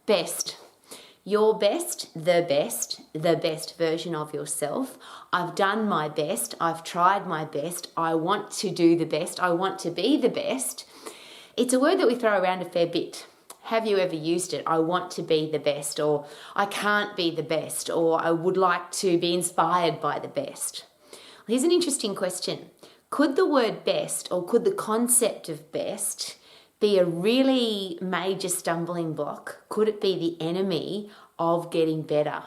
Best. Your best, the best version of yourself. I've done my best. I've tried my best. I want to do the best. I want to be the best. It's a word that we throw around a fair bit. Have you ever used it? I want to be the best, or I can't be the best, or I would like to be inspired by the best. Here's an interesting question. Could the word best, or could the concept of best, be a really major stumbling block? Could it be the enemy of getting better?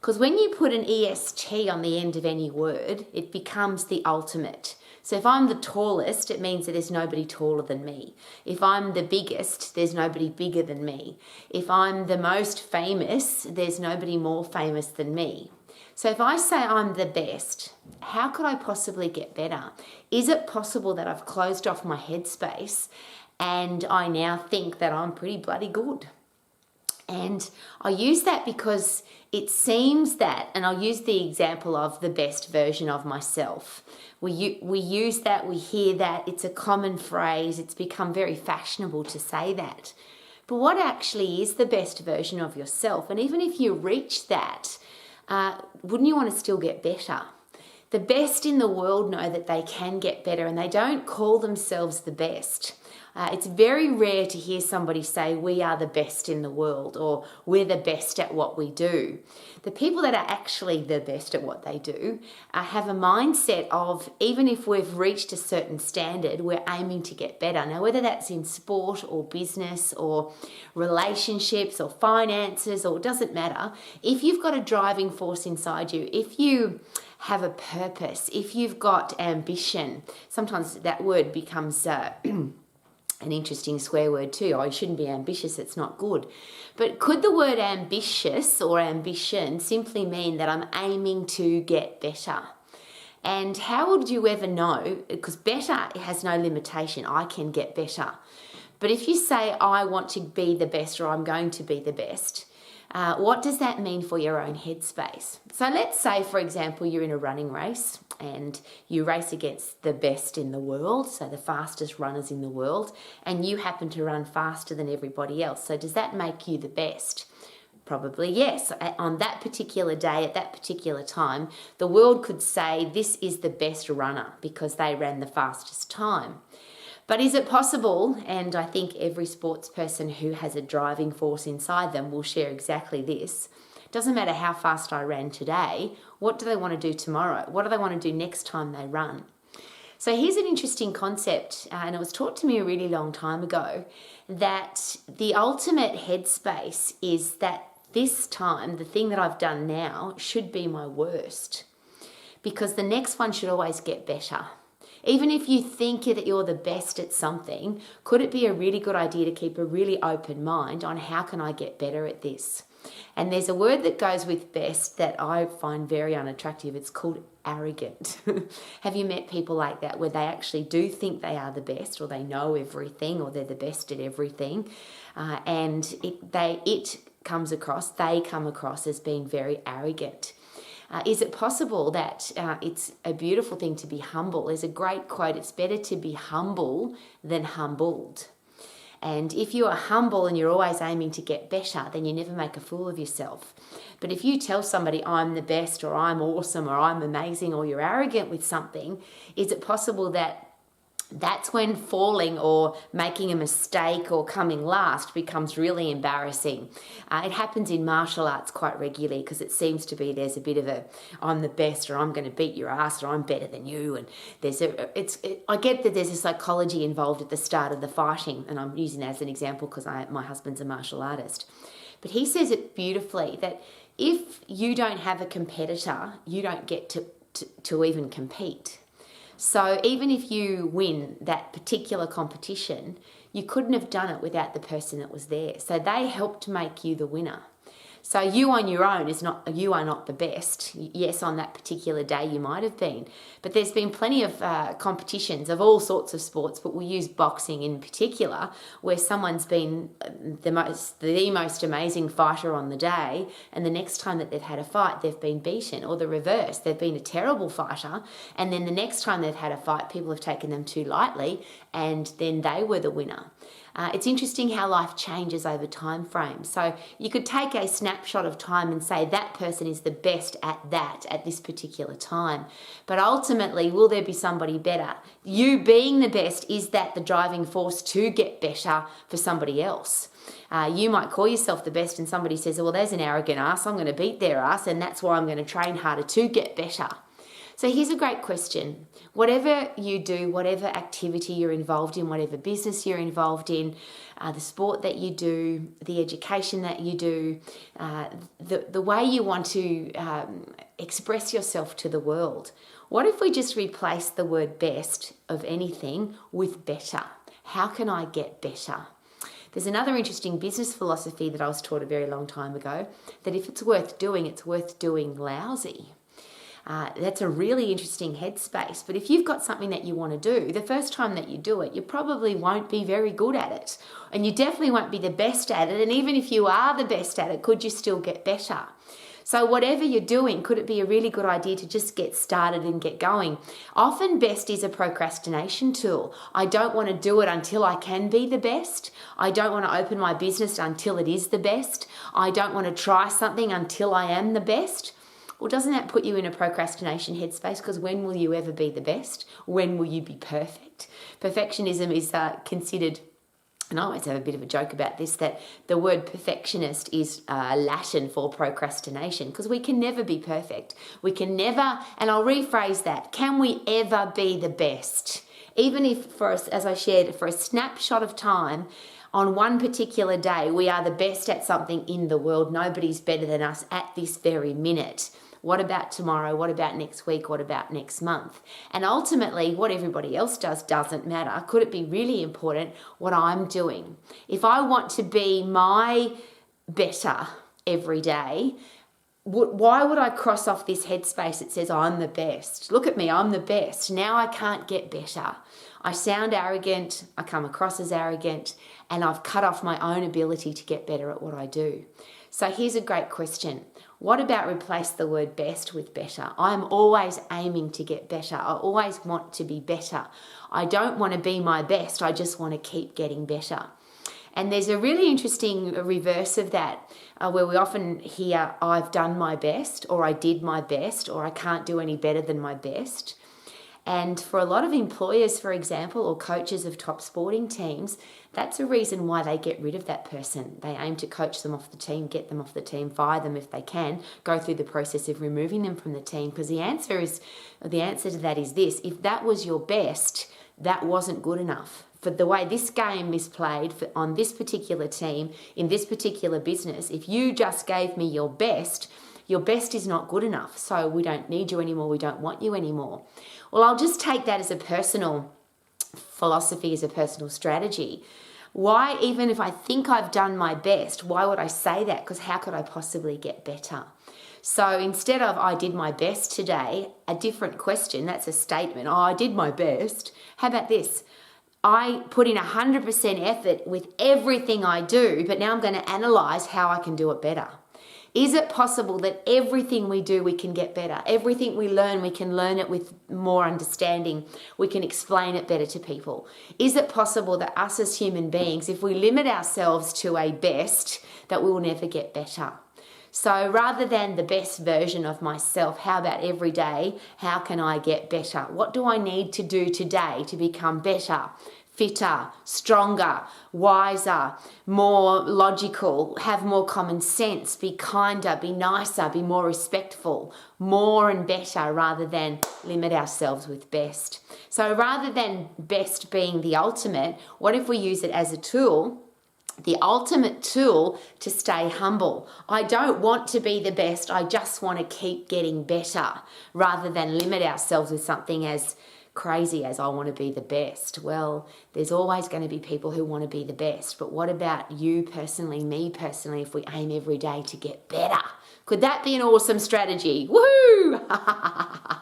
Because when you put an EST on the end of any word, it becomes the ultimate. So if I'm the tallest, it means that there's nobody taller than me. If I'm the biggest, there's nobody bigger than me. If I'm the most famous, there's nobody more famous than me. So if I say I'm the best, how could I possibly get better? Is it possible that I've closed off my headspace and I now think that I'm pretty bloody good? And I use that because it seems that, and I'll use the example of the best version of myself. We use that, we hear that, it's a common phrase, it's become very fashionable to say that. But what actually is the best version of yourself? And even if you reach that, wouldn't you want to still get better? The best in the world know that they can get better, and they don't call themselves the best. It's very rare to hear somebody say, we are the best in the world, or we're the best at what we do. The people that are actually the best at what they do have a mindset of, even if we've reached a certain standard, we're aiming to get better. Now, whether that's in sport or business or relationships or finances, or it doesn't matter, if you've got a driving force inside you, if you have a purpose, if you've got ambition, sometimes that word becomes an interesting swear word too. Oh, you shouldn't be ambitious, it's not good. But could the word ambitious or ambition simply mean that I'm aiming to get better? And how would you ever know? Because better has no limitation. I can get better. But if you say, I want to be the best, or I'm going to be the best, what does that mean for your own headspace? So let's say, for example, you're in a running race and you race against the best in the world, so the fastest runners in the world, and you happen to run faster than everybody else. So does that make you the best? Probably yes. On that particular day, at that particular time, the world could say this is the best runner because they ran the fastest time. But is it possible, and I think every sports person who has a driving force inside them will share exactly this, doesn't matter how fast I ran today, what do they want to do tomorrow? What do they want to do next time they run? So here's an interesting concept, and it was taught to me a really long time ago, that the ultimate headspace is that this time, the thing that I've done now, should be my worst, because the next one should always get better. Even if you think that you're the best at something, could it be a really good idea to keep a really open mind on how can I get better at this? And there's a word that goes with best that I find very unattractive. It's called arrogant. Have you met people like that, where they actually do think they are the best, or they know everything, or they're the best at everything, and they come across as being very arrogant? Is it possible that it's a beautiful thing to be humble? There's a great quote, it's better to be humble than humbled. And if you are humble and you're always aiming to get better, then you never make a fool of yourself. But if you tell somebody I'm the best, or I'm awesome, or I'm amazing, or you're arrogant with something, is it possible that that's when falling or making a mistake or coming last becomes really embarrassing? It happens in martial arts quite regularly, because it seems to be there's a bit of a I'm the best, or I'm going to beat your ass, or I'm better than you. And I get that there's a psychology involved at the start of the fighting, and I'm using that as an example because my husband's a martial artist. But he says it beautifully, that if you don't have a competitor, you don't get to even compete. So even if you win that particular competition, you couldn't have done it without the person that was there. So they helped make you the winner. So you on your own you are not the best. Yes, on that particular day you might have been, but there's been plenty of competitions of all sorts of sports, but we'll use boxing in particular, where someone's been the most amazing fighter on the day, and the next time that they've had a fight, they've been beaten, or the reverse, they've been a terrible fighter, and then the next time they've had a fight, people have taken them too lightly, and then they were the winner. It's interesting how life changes over time frames. So you could take a snapshot of time and say that person is the best at that at this particular time. But ultimately, will there be somebody better? You being the best, is that the driving force to get better for somebody else? You might call yourself the best and somebody says, well, there's an arrogant ass, I'm going to beat their ass, and that's why I'm going to train harder to get better. So here's a great question. Whatever you do, whatever activity you're involved in, whatever business you're involved in, the sport that you do, the education that you do, the way you want to express yourself to the world, what if we just replace the word best of anything with better? How can I get better? There's another interesting business philosophy that I was taught a very long time ago, that if it's worth doing lousy. That's a really interesting headspace. But if you've got something that you want to do, the first time that you do it, you probably won't be very good at it. And you definitely won't be the best at it. And even if you are the best at it, could you still get better? So whatever you're doing, could it be a really good idea to just get started and get going? Often best is a procrastination tool. I don't want to do it until I can be the best. I don't want to open my business until it is the best. I don't want to try something until I am the best. Well, doesn't that put you in a procrastination headspace? Because when will you ever be the best? When will you be perfect? Perfectionism is considered, and I always have a bit of a joke about this, that the word perfectionist is Latin for procrastination, because we can never be perfect. We can never, and I'll rephrase that, can we ever be the best? Even if, for us, as I shared, for a snapshot of time, on one particular day, we are the best at something in the world. Nobody's better than us at this very minute. What about tomorrow? What about next week? What about next month? And ultimately, what everybody else does doesn't matter. Could it be really important what I'm doing? If I want to be my better every day, why would I cross off this headspace that says I'm the best? Look at me, I'm the best. Now I can't get better. I sound arrogant, I come across as arrogant, and I've cut off my own ability to get better at what I do. So here's a great question. What about replace the word best with better? I'm always aiming to get better. I always want to be better. I don't want to be my best. I just want to keep getting better. And there's a really interesting reverse of that where we often hear, I've done my best, or I did my best, or I can't do any better than my best. And for a lot of employers, for example, or coaches of top sporting teams, that's a reason why they get rid of that person. They aim to coach them off the team, get them off the team, fire them if they can, go through the process of removing them from the team. Because the answer to that is this: if that was your best, that wasn't good enough. For the way this game is played on this particular team, in this particular business, if you just gave me your best is not good enough. So we don't need you anymore. We don't want you anymore. Well, I'll just take that as a personal philosophy, as a personal strategy. Why, even if I think I've done my best, why would I say that? Because how could I possibly get better? So instead of I did my best today, a different question, that's a statement. Oh, I did my best. How about this? I put in 100% effort with everything I do, but now I'm going to analyze how I can do it better. Is it possible that everything we do, we can get better? Everything we learn, we can learn it with more understanding. We can explain it better to people. Is it possible that us as human beings, if we limit ourselves to a best, that we will never get better? So rather than the best version of myself, how about every day, how can I get better? What do I need to do today to become better, fitter, stronger, wiser, more logical, have more common sense, be kinder, be nicer, be more respectful, more and better, rather than limit ourselves with best. So rather than best being the ultimate, what if we use it as a tool? The ultimate tool to stay humble. I don't want to be the best. I just want to keep getting better, rather than limit ourselves with something as crazy as I want to be the best. Well, there's always going to be people who want to be the best. But what about you personally, me personally, if we aim every day to get better? Could that be an awesome strategy? Woohoo!